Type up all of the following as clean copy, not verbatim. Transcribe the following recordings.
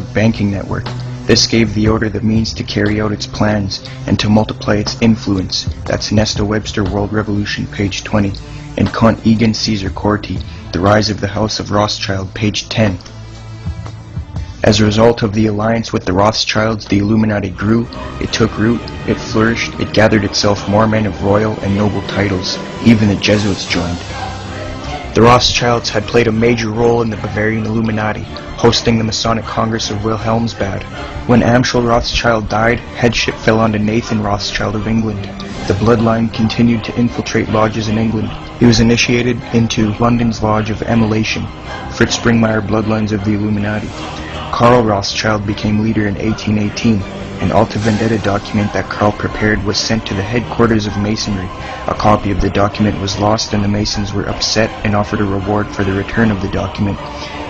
banking network. This gave the order the means to carry out its plans and to multiply its influence. That's Nesta Webster World Revolution, page 20, and Kant Egan Caesar Corti, The Rise of the House of Rothschild, page 10. As a result of the alliance with the Rothschilds, the Illuminati grew, it took root, it flourished, it gathered itself more men of royal and noble titles. Even the Jesuits joined. The Rothschilds had played a major role in the Bavarian Illuminati, hosting the Masonic Congress of Wilhelmsbad. When Amschel Rothschild died, headship fell onto Nathan Rothschild of England. The bloodline continued to infiltrate lodges in England. He was initiated into London's Lodge of Emulation, Fritz Springmeier bloodlines of the Illuminati. Karl Rothschild became leader in 1818. An Alta Vendetta document that Karl prepared was sent to the headquarters of Masonry. A copy of the document was lost and the Masons were upset and offered a reward for the return of the document.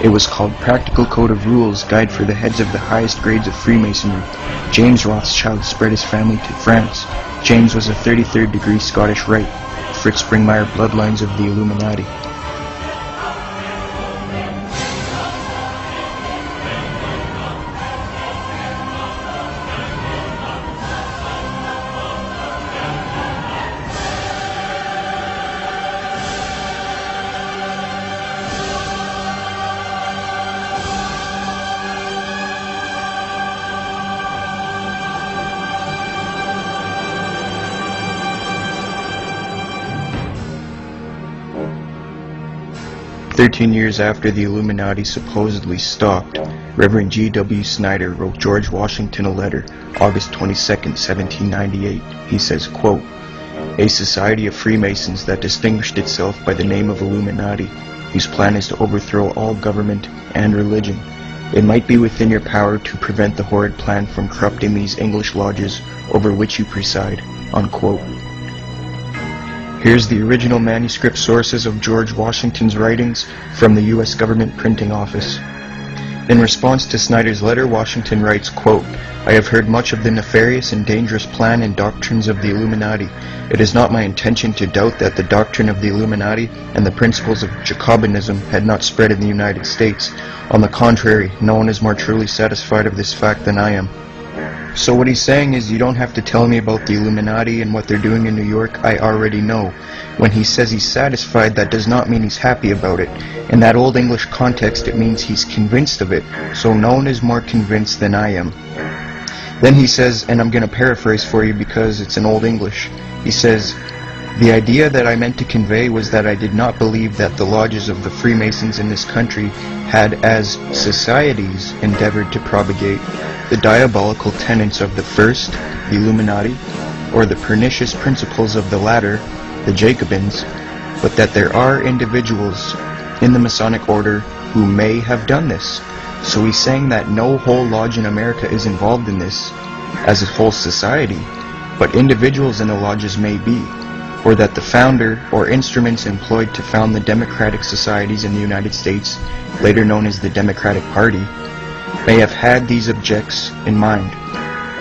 It was called Practical Code of Rules, Guide for the Heads of the Highest Grades of Freemasonry. James Rothschild spread his family to France. James was a 33rd degree Scottish Rite, Fritz Springmeier bloodlines of the Illuminati. "13 years after the Illuminati supposedly stopped, Reverend G.W. Snyder wrote George Washington a letter, August 22, 1798. He says, quote, "A society of Freemasons that distinguished itself by the name of Illuminati, whose plan is to overthrow all government and religion. It might be within your power to prevent the horrid plan from corrupting these English lodges over which you preside." Unquote. Here's the original manuscript sources of George Washington's writings from the U.S. Government Printing Office. In response to Snyder's letter, Washington writes, quote, "I have heard much of the nefarious and dangerous plan and doctrines of the Illuminati. It is not my intention to doubt that the doctrine of the Illuminati and the principles of Jacobinism had not spread in the United States. On the contrary, no one is more truly satisfied of this fact than I am." So what he's saying is, you don't have to tell me about the Illuminati and what they're doing in New York. I already know. When he says he's satisfied, that does not mean he's happy about it. In that Old English context, it means he's convinced of it. So no one is more convinced than I am. Then he says, and I'm going to paraphrase for you because it's in Old English. He says, "The idea that I meant to convey was that I did not believe that the lodges of the Freemasons in this country had, as societies, endeavored to propagate the diabolical tenets of the first, the Illuminati, or the pernicious principles of the latter, the Jacobins, but that there are individuals in the Masonic order who may have done this." So he's saying that no whole lodge in America is involved in this as a whole society, but individuals in the lodges may be, or that the founder or instruments employed to found the democratic societies in the United States, later known as the Democratic Party, may have had these objects in mind,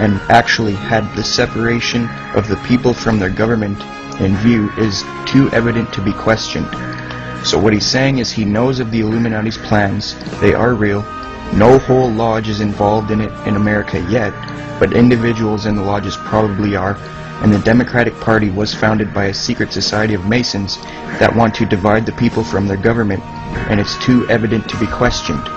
and actually had the separation of the people from their government in view is too evident to be questioned. So what he's saying is he knows of the Illuminati's plans, they are real, no whole lodge is involved in it in America yet, but individuals in the lodges probably are, and the Democratic Party was founded by a secret society of Masons that want to divide the people from their government, and it's too evident to be questioned.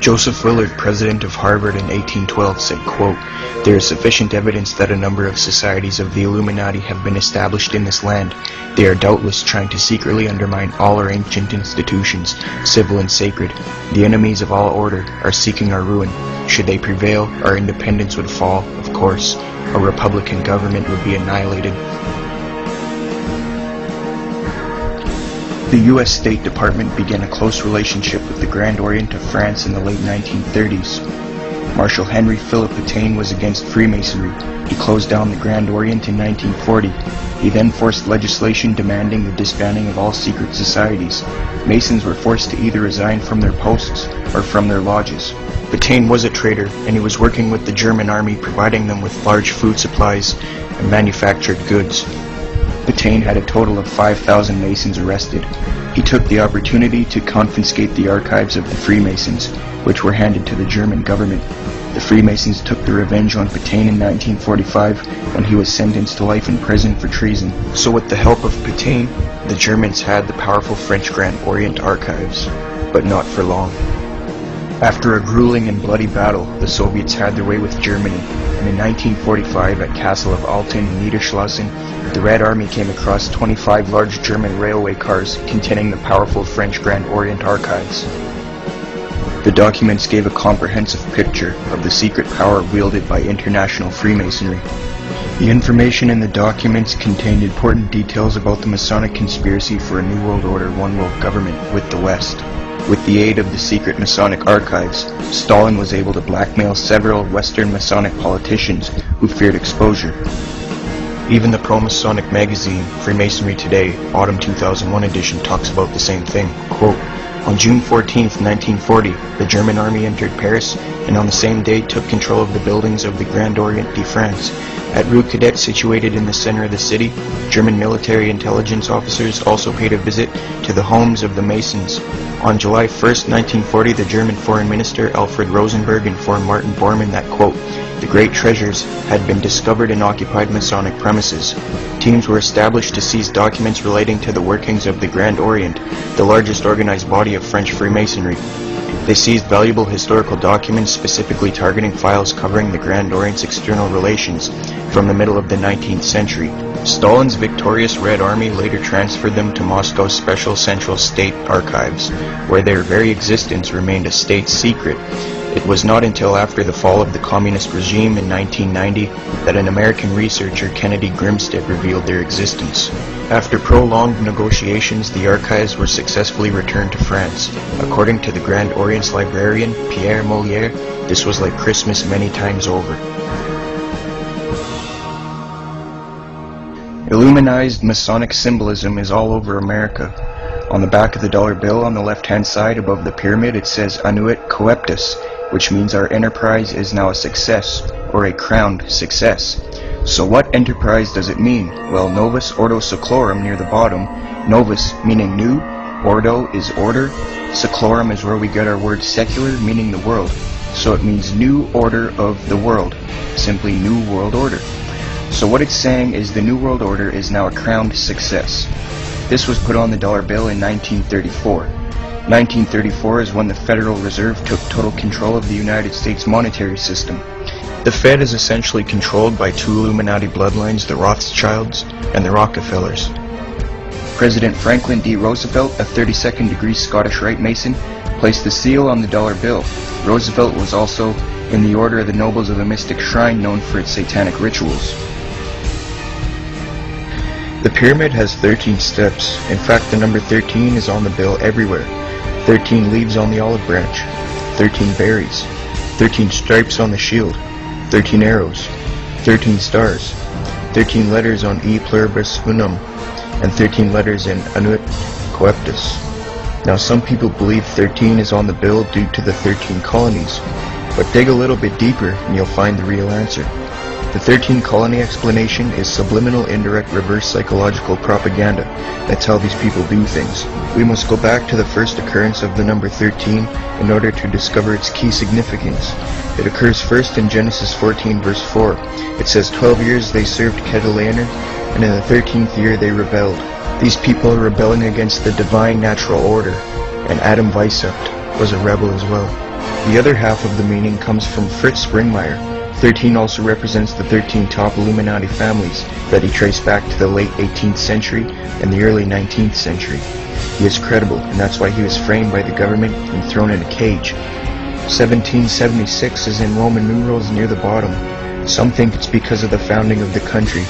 Joseph Willard, president of Harvard in 1812, said, quote, "There is sufficient evidence that a number of societies of the Illuminati have been established in this land. They are doubtless trying to secretly undermine all our ancient institutions, civil and sacred. The enemies of all order are seeking our ruin. Should they prevail, our independence would fall, of course. A republican government would be annihilated." The U.S. State Department began a close relationship with the Grand Orient of France in the late 1930s. Marshal Henry Philip Pétain was against Freemasonry. He closed down the Grand Orient in 1940. He then forced legislation demanding the disbanding of all secret societies. Masons were forced to either resign from their posts or from their lodges. Pétain was a traitor, and he was working with the German army, providing them with large food supplies and manufactured goods. Pétain had a total of 5,000 Masons arrested. He took the opportunity to confiscate the archives of the Freemasons, which were handed to the German government. The Freemasons took their revenge on Pétain in 1945 when he was sentenced to life in prison for treason. So with the help of Pétain, the Germans had the powerful French Grand Orient archives, but not for long. After a grueling and bloody battle, the Soviets had their way with Germany, and in 1945 at Castle of Alten in Niederschleusen, the Red Army came across 25 large German railway cars containing the powerful French Grand Orient archives. The documents gave a comprehensive picture of the secret power wielded by international Freemasonry. The information in the documents contained important details about the Masonic conspiracy for a New World Order, One World Government with the West. With the aid of the secret Masonic archives, Stalin was able to blackmail several Western Masonic politicians who feared exposure. Even the pro-Masonic magazine, Freemasonry Today, Autumn 2001 edition, talks about the same thing. Quote, "On June 14, 1940, the German army entered Paris and on the same day took control of the buildings of the Grand Orient de France. At Rue Cadet, situated in the center of the city, German military intelligence officers also paid a visit to the homes of the Masons. On July 1, 1940, the German Foreign Minister Alfred Rosenberg informed Martin Bormann that, quote, the great treasures had been discovered in occupied Masonic premises. Teams were established to seize documents relating to the workings of the Grand Orient, the largest organized body of French Freemasonry. They seized valuable historical documents specifically targeting files covering the Grand Orient's external relations from the middle of the 19th century. Stalin's victorious Red Army later transferred them to Moscow's Special Central State Archives, where their very existence remained a state secret. It was not until after the fall of the communist regime in 1990 that an American researcher, Kennedy Grimstead, revealed their existence. After prolonged negotiations, the archives were successfully returned to France. According to the Grand Orient's librarian, Pierre Molière, this was like Christmas many times over. Illuminized Masonic symbolism is all over America. On the back of the dollar bill on the left-hand side above the pyramid it says Annuit Coeptus, which means our enterprise is now a success, or a crowned success. So what enterprise does it mean? Well, Novus Ordo Seclorum near the bottom, Novus meaning new, Ordo is order, Seclorum is where we get our word secular, meaning the world. So it means new order of the world, simply New World Order. So what it's saying is the New World Order is now a crowned success. This was put on the dollar bill in 1934. 1934 is when the Federal Reserve took total control of the United States monetary system. The Fed is essentially controlled by two Illuminati bloodlines, the Rothschilds and the Rockefellers. President Franklin D. Roosevelt, a 32nd degree Scottish Rite Mason, placed the seal on the dollar bill. Roosevelt was also in the Order of the Nobles of the Mystic Shrine, known for its satanic rituals. The pyramid has 13 steps. In fact, the number 13 is on the bill everywhere. 13 leaves on the olive branch, 13 berries, 13 stripes on the shield, 13 arrows, 13 stars, 13 letters on E pluribus unum, and 13 letters in Annuit Coeptus. Now some people believe 13 is on the bill due to the 13 colonies, but dig a little bit deeper and you'll find the real answer. The 13 colony explanation is subliminal, indirect, reverse psychological propaganda. That's how these people do things. We must go back to the first occurrence of the number 13 in order to discover its key significance. It occurs first in Genesis 14 verse 4. It says, 12 years they served Kedorlaomer, and in the 13th year they rebelled. These people are rebelling against the divine natural order, and Adam Weishaupt was a rebel as well. The other half of the meaning comes from Fritz Springmeier. 13 also represents the 13 top Illuminati families that he traced back to the late 18th century and the early 19th century. He is credible, and that's why he was framed by the government and thrown in a cage. 1776 is in Roman numerals near the bottom. Some think it's because of the founding of the country.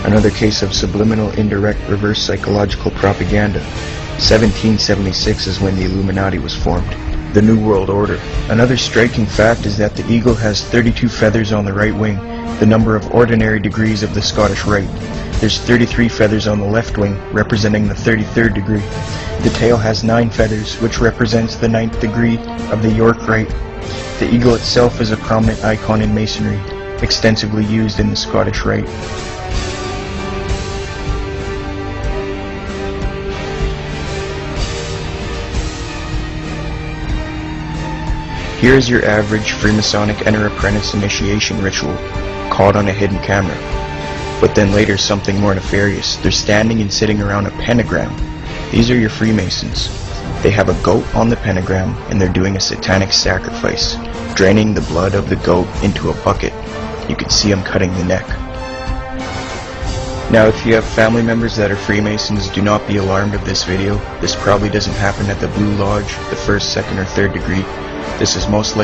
Another case of subliminal, indirect, reverse psychological propaganda. 1776 is when the Illuminati was formed. The New World Order. Another striking fact is that the eagle has 32 feathers on the right wing, the number of ordinary degrees of the Scottish Rite. There's 33 feathers on the left wing, representing the 33rd degree. The tail has 9 feathers, which represents the 9th degree of the York Rite. The eagle itself is a prominent icon in Masonry, extensively used in the Scottish Rite. Here is your average Freemasonic enter-apprentice initiation ritual, caught on a hidden camera. But then later something more nefarious. They're standing and sitting around a pentagram. These are your Freemasons. They have a goat on the pentagram and they're doing a satanic sacrifice, draining the blood of the goat into a bucket. You can see them cutting the neck. Now if you have family members that are Freemasons, do not be alarmed of this video. This probably doesn't happen at the Blue Lodge, the 1st, 2nd, or 3rd degree. This is most likely